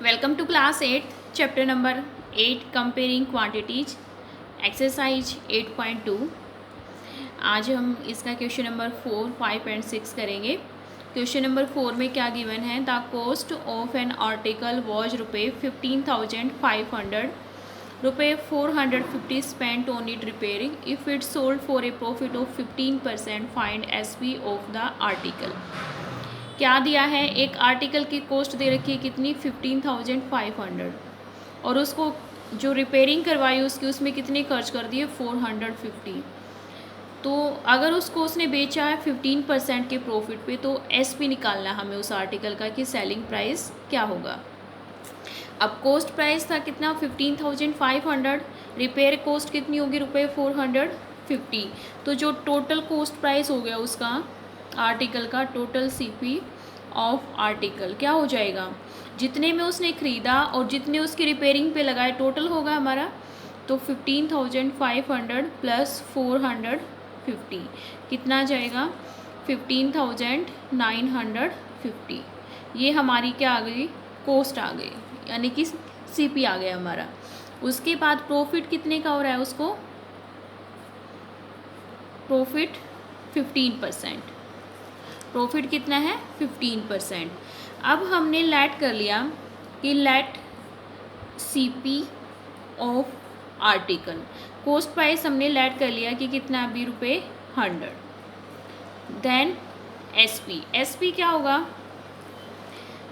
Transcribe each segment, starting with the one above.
Welcome to class 8 chapter number 8 comparing quantities exercise 8.2। आज हम इसका क्वेश्चन नंबर 4, 5 एंड 6 करेंगे। क्वेश्चन नंबर 4 में क्या गिवन है? The cost of an article was ₹15,500, ₹450 spent on it repairing. If it sold for a profit of 15%, find SP of the article. क्या दिया है? एक आर्टिकल की कॉस्ट दे रखी है कितनी? 15,500, और उसको जो रिपेयरिंग करवाई उसकी उसमें कितने खर्च कर दिए? 450। तो अगर उसको उसने बेचा है 15% के प्रॉफिट पे, तो एसपी निकालना है हमें उस आर्टिकल का कि सेलिंग प्राइस क्या होगा। अब कॉस्ट प्राइस था कितना? 15,500। रिपेयर कॉस्ट कितनी होगी? ₹450। तो जो टोटल कॉस्ट प्राइस हो गया उसका आर्टिकल का, टोटल सीपी ऑफ आर्टिकल क्या हो जाएगा? जितने में उसने ख़रीदा और जितने उसकी रिपेयरिंग पे लगाए टोटल होगा हमारा। तो 15,500 प्लस 450 कितना आ जाएगा? 15,950। ये हमारी क्या आ गई? कॉस्ट आ गई, यानी कि सीपी आ गया हमारा। उसके बाद प्रॉफिट कितने का हो रहा है उसको? प्रॉफिट 15%। प्रॉफिट कितना है? 15%। अब हमने लेट कर लिया कि let CP of article, cost price हमने लेट कर लिया कि कितना अभी ₹100। देन एसपी क्या होगा?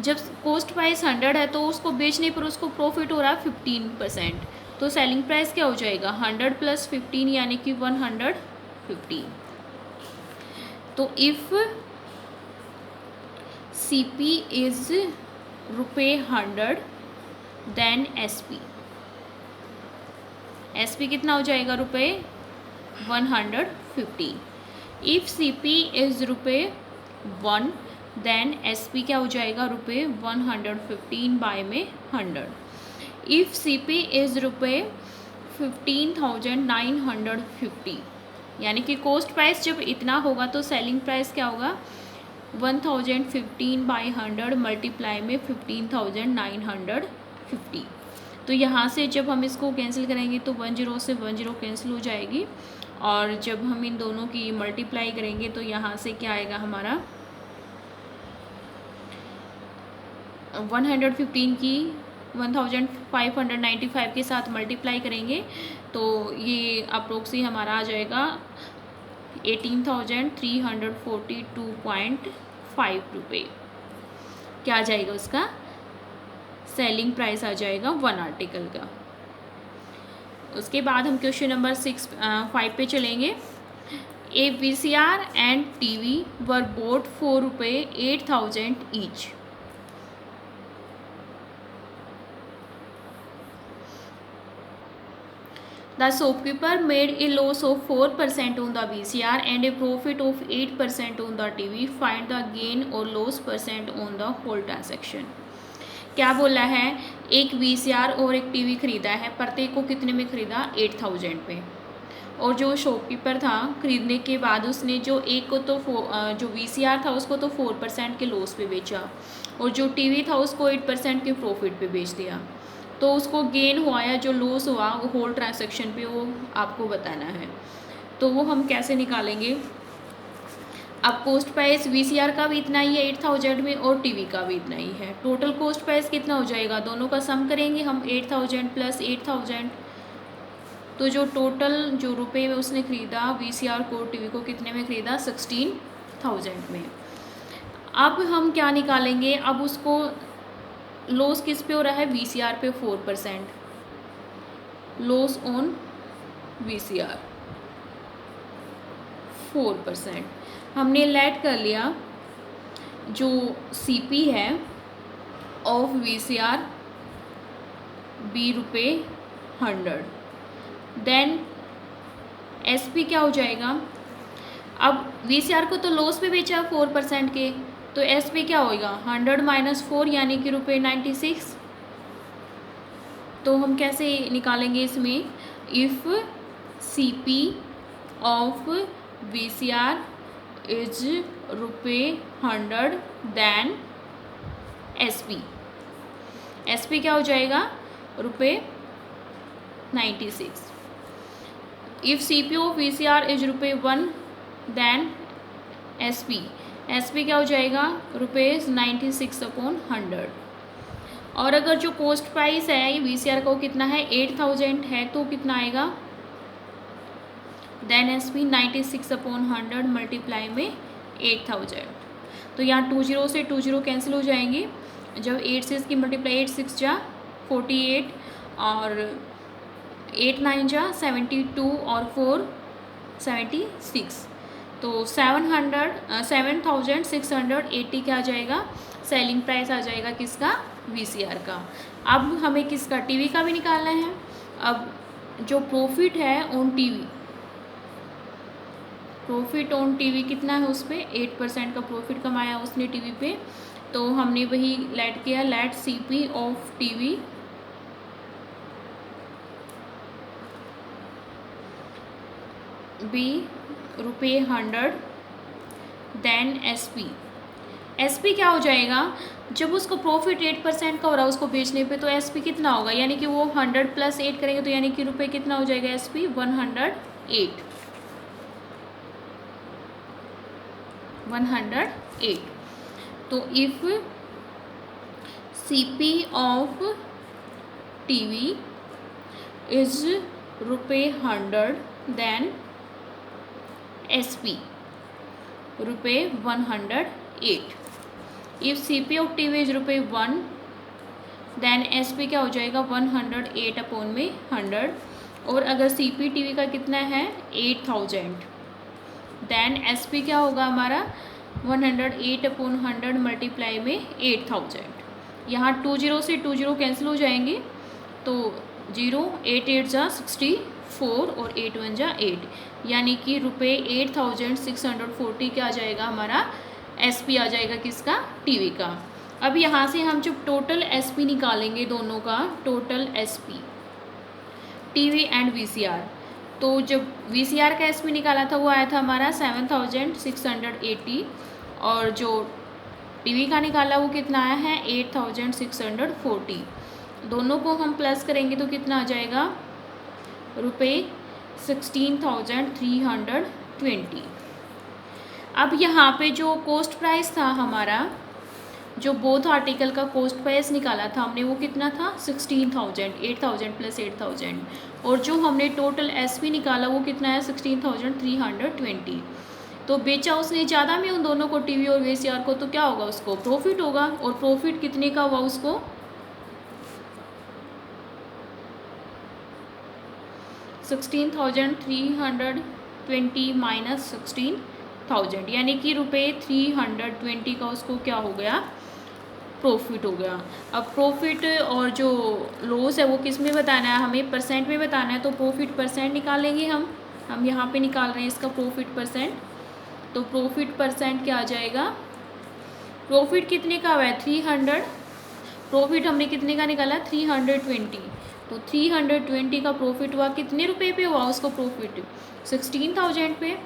जब कॉस्ट प्राइस 100 है तो उसको बेचने पर उसको प्रॉफिट हो रहा है 15%, तो सेलिंग प्राइस क्या हो जाएगा? 100 प्लस 15 यानी कि 150। तो if CP is ₹100 then SP कितना हो जाएगा? ₹150। If CP is ₹1 then SP क्या हो जाएगा? ₹115 बाय में 100। इफ़ सीपी इज ₹15,950, यानी कि कॉस्ट प्राइस जब इतना होगा तो सेलिंग प्राइस क्या होगा? 1015 बाई 100 मल्टीप्लाई में 15,950। तो यहाँ से जब हम इसको कैंसिल करेंगे तो 10 से 10 कैंसिल हो जाएगी, और जब हम इन दोनों की मल्टीप्लाई करेंगे तो यहाँ से क्या आएगा हमारा? 115 की 1595 के साथ मल्टीप्लाई करेंगे तो ये अप्रोक्सी हमारा आ जाएगा 18,342.5 रुपये। क्या आ जाएगा उसका? सेलिंग प्राइस आ जाएगा वन आर्टिकल का। उसके बाद हम क्वेश्चन नंबर 5 पे चलेंगे। ए VCR and TV were boat for ₹8,000 each. The shopkeeper made a loss of 4% on the VCR and a profit of 8% on the TV. Find the gain or loss percent on the whole transaction. क्या बोला है? एक VCR और एक TV खरीदा है, प्रत्येक को कितने में खरीदा? 8,000 पे। और जो शॉपकीपर था खरीदने के बाद उसने जो एक को तो जो VCR था उसको तो 4% के लॉस पे बेचा, और जो TV था उसको 8% के प्रॉफिट पे बेच दिया। तो उसको गेन हुआ या जो लॉस हुआ वो होल ट्रांजैक्शन पे वो आपको बताना है। तो वो हम कैसे निकालेंगे? अब कॉस्ट प्राइस VCR का भी इतना ही है 8,000 में, और TV का भी इतना ही है। टोटल कॉस्ट प्राइस कितना हो जाएगा? दोनों का सम करेंगे हम, 8,000 प्लस 8,000। तो जो टोटल जो रुपये में उसने ख़रीदा VCR को, TV को कितने में ख़रीदा? 16,000 में। अब हम क्या निकालेंगे? अब उसको लॉस किस पे हो रहा है? VCR पे 4%। Loss on VCR 4%। हमने लेट कर लिया जो CP है ऑफ VCR भी ₹100। देन SP क्या हो जाएगा? अब VCR को तो लॉस पे बेचा 4% के, तो SP क्या होगा? 100 माइनस 4 यानी कि ₹96। तो हम कैसे निकालेंगे इसमें? If CP of VCR is ₹100 then SP। SP क्या हो जाएगा रुपये 96। If CPU of VCR is ₹1 then SP क्या हो जाएगा ₹96/100। और अगर जो कॉस्ट प्राइस है ये VCR का वो कितना है 8000 है तो कितना आएगा देन SP 96/100 मल्टीप्लाई में 8000। तो यहाँ 20 से 20 कैंसिल हो जाएंगे। जब 8 से इसकी मल्टीप्लाई 8 6 जा 48 और 8 9 जा 72 और 4 76। तो 7680 क्या आ जाएगा सेलिंग प्राइस आ जाएगा किसका VCR का। अब हमें किसका TV का भी निकालना है। अब जो प्रॉफिट है on TV, profit on TV कितना है उस पर 8% का प्रॉफिट कमाया उसने TV पे। तो हमने वही लेट किया let CP of TV be ₹100 then SP क्या हो जाएगा जब उसको प्रॉफिट 8% का हो रहा है उसको बेचने पे तो SP कितना होगा यानी कि वो 100 + 8 करेंगे तो यानी कि रुपये कितना हो जाएगा SP 108। तो if CP of TV is ₹100 then SP ₹108। If CP of TV is ₹1 then SP क्या हो जाएगा 108/100। और अगर CP TV का कितना है 8000 देन SP क्या होगा हमारा 108/100 मल्टीप्लाई में 8000। यहाँ 20 से 20 कैंसिल हो जाएंगे तो 0 8 8 जा 64 और 8 1 जा 8 यानी कि ₹8640 क्या आ जाएगा हमारा SP आ जाएगा किसका TV का। अब यहाँ से हम जब टोटल SP निकालेंगे दोनों का total SP TV and VCR, तो जब VCR का SP निकाला था वो आया था हमारा 7680 और जो TV का निकाला वो कितना आया है 8640। दोनों को हम प्लस करेंगे तो कितना आ जाएगा ₹16,320। अब यहाँ पे जो कॉस्ट प्राइस था हमारा जो बोथ आर्टिकल का कॉस्ट प्राइस निकाला था हमने वो कितना था 16,000 8000 + 8000 और जो हमने टोटल SP निकाला वो कितना है 16,320। तो बेचा उसने ज़्यादा में उन दोनों को TV और VCR को तो क्या होगा उसको प्रॉफिट होगा। और प्रॉफिट कितने का हुआ उसको 16,320 माइनस 16,000 यानी कि ₹320 का उसको क्या हो गया प्रॉफिट हो गया। अब प्रॉफिट और जो लॉस है वो किस में बताना है हमें परसेंट में बताना है। तो प्रॉफिट परसेंट निकालेंगे हम यहाँ पे निकाल रहे हैं इसका प्रॉफिट परसेंट। तो प्रॉफिट परसेंट क्या आ जाएगा प्रॉफिट कितने का हुआ है 300। प्रॉफिट हमने कितने का निकाला 320। तो 320 का प्रॉफिट हुआ कितने रुपए पे हुआ उसको प्रॉफिट 16,000 पे।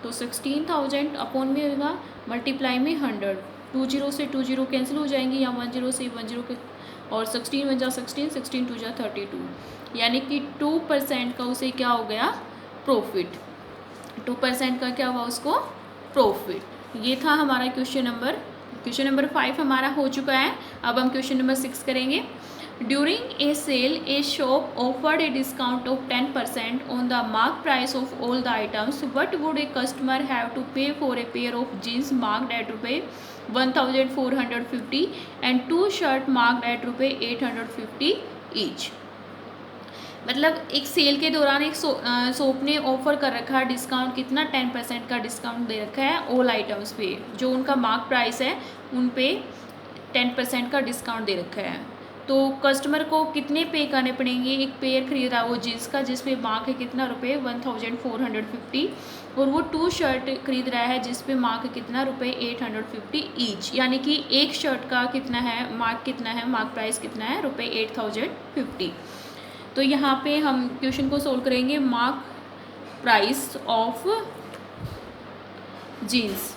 तो 16,000 अपॉन में होगा मल्टीप्लाई में 100। 20 से 20 कैंसिल हो जाएंगे या 10 से 10 के और 16 1 जा 16 16 2 जा 32 यानी कि 2% का उसे क्या हो गया प्रॉफिट। 2% का क्या हुआ उसको प्रॉफिट। ये था हमारा क्वेश्चन नंबर 5 हमारा हो चुका है। अब हम क्वेश्चन नंबर 6 करेंगे। During a sale, a shop offered a discount of 10% on the marked price of all the items. What would a customer have to pay for a pair of jeans marked at ₹1,450 and 2 shirts marked at ₹850 each? मतलब एक cell के दौरान एक shop ने offer कर रखा है discount कितना 10% का डिस्काउंट दे रखा है ऑल आइटम्स पे जो उनका मार्क प्राइस है उन पे 10% का डिस्काउंट दे रखा है। तो कस्टमर को कितने पे करने पड़ेंगे। एक पेयर खरीद रहा है वो जीन्स का जिस पे मार्क है कितना रुपये 1,450 और वो 2 शर्ट खरीद रहा है जिस पे मार्क कितना ₹850 ईच यानी कि एक शर्ट का कितना है मार्क प्राइस कितना है ₹8,050। तो यहाँ पे हम क्वेश्चन को सोल्व करेंगे। मार्क प्राइस ऑफ जीन्स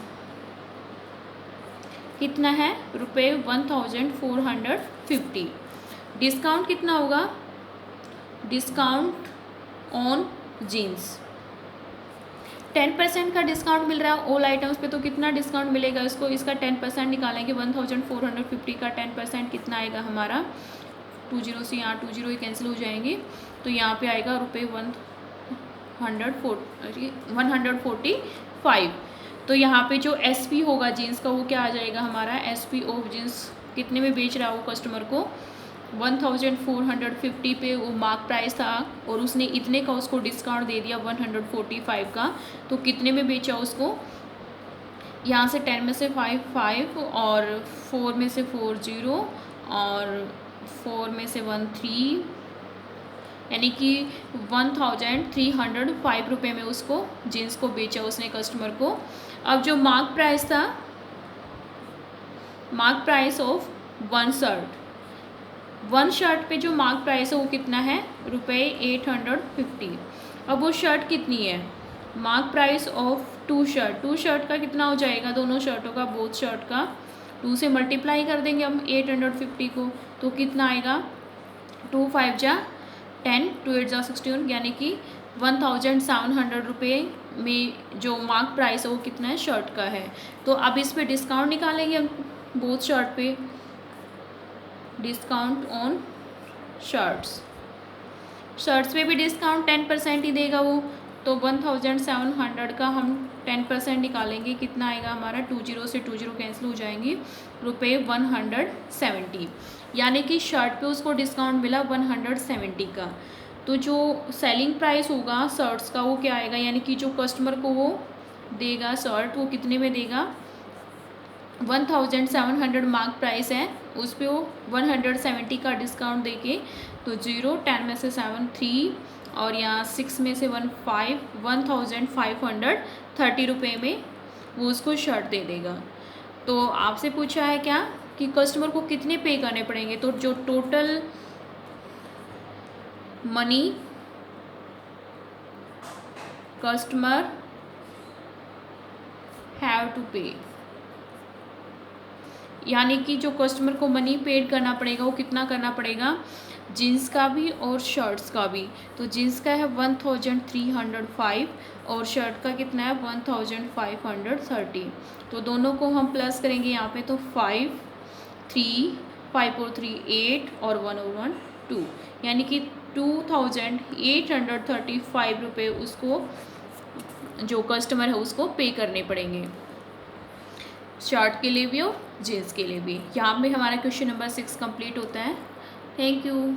कितना है ₹1,450। डिस्काउंट कितना होगा, डिस्काउंट ऑन जीन्स 10% का डिस्काउंट मिल रहा है ऑल आइटम्स पे, तो कितना डिस्काउंट मिलेगा इसको, इसका 10% निकालेंगे 1450 का 10% कितना आएगा हमारा, 20 से यहाँ 20 ही कैंसिल हो जाएंगे, तो यहाँ पे आएगा रुपये 145। तो यहाँ पे जो SP होगा जीन्स का वो क्या आ जाएगा हमारा, SP ऑफ जीन्स कितने में बेच रहा है वो कस्टमर को, 1450 पे वो मार्क प्राइस था और उसने इतने का उसको डिस्काउंट दे दिया 145 का, तो कितने में बेचा उसको, यहाँ से 10 में से 5 और 4 में से 4 0 और 4 में से 1 3, यानी कि 1305 रुपये में उसको जीन्स को बेचा उसने कस्टमर को। अब जो मार्क प्राइस था, mark price of one shirt पे जो मार्क प्राइस है वो कितना है, रुपये 850। अब वो शर्ट कितनी है, मार्क प्राइस ऑफ 2 शर्ट का कितना हो जाएगा, दोनों शर्टों का, बोथ शर्ट का 2 से मल्टीप्लाई कर देंगे हम 850 को, तो कितना आएगा, 2 5 जा 10, 2 8 जा 16, यानी कि 1700 रुपये में जो मार्क प्राइस है वो कितना है, शर्ट का है। तो अब इस पे डिस्काउंट निकालेंगे हम बोथ शर्ट पे, डिस्काउंट ऑन शर्ट्स पे भी डिस्काउंट 10% ही देगा वो, तो 1700 का हम 10% निकालेंगे, कितना आएगा हमारा, 20 से 20 कैंसिल हो जाएंगे, रुपये 170, यानी कि शर्ट पे उसको डिस्काउंट मिला 170 का। तो जो सेलिंग प्राइस होगा शर्ट्स का वो क्या आएगा, यानी कि जो कस्टमर को वो देगा शर्ट वो कितने में देगा, 1700 मार्क प्राइस है, उस पर वो 170 का डिस्काउंट देके, तो 0 10 में से 7 3 और यहाँ 6 में से 1 5, 1530 रुपये में वो उसको शर्ट दे देगा। तो आपसे पूछा है क्या कि कस्टमर को कितने पे करने पड़ेंगे, तो जो total money customer have to pay, यानी कि जो कस्टमर को मनी पेड करना पड़ेगा वो कितना करना पड़ेगा, जीन्स का भी और शर्ट्स का भी। तो जीन्स का है 1305 और शर्ट का कितना है 1530। तो दोनों को हम प्लस करेंगे यहाँ पे, तो 5 3 और 3 8 और 1 और 1 2, यानी कि 2835 रुपये उसको जो कस्टमर है उसको पे करने पड़ेंगे, शर्ट के लिए भी और जीन्स के लिए भी। यहाँ पे हमारा क्वेश्चन नंबर 6 कंप्लीट होता है। Thank you.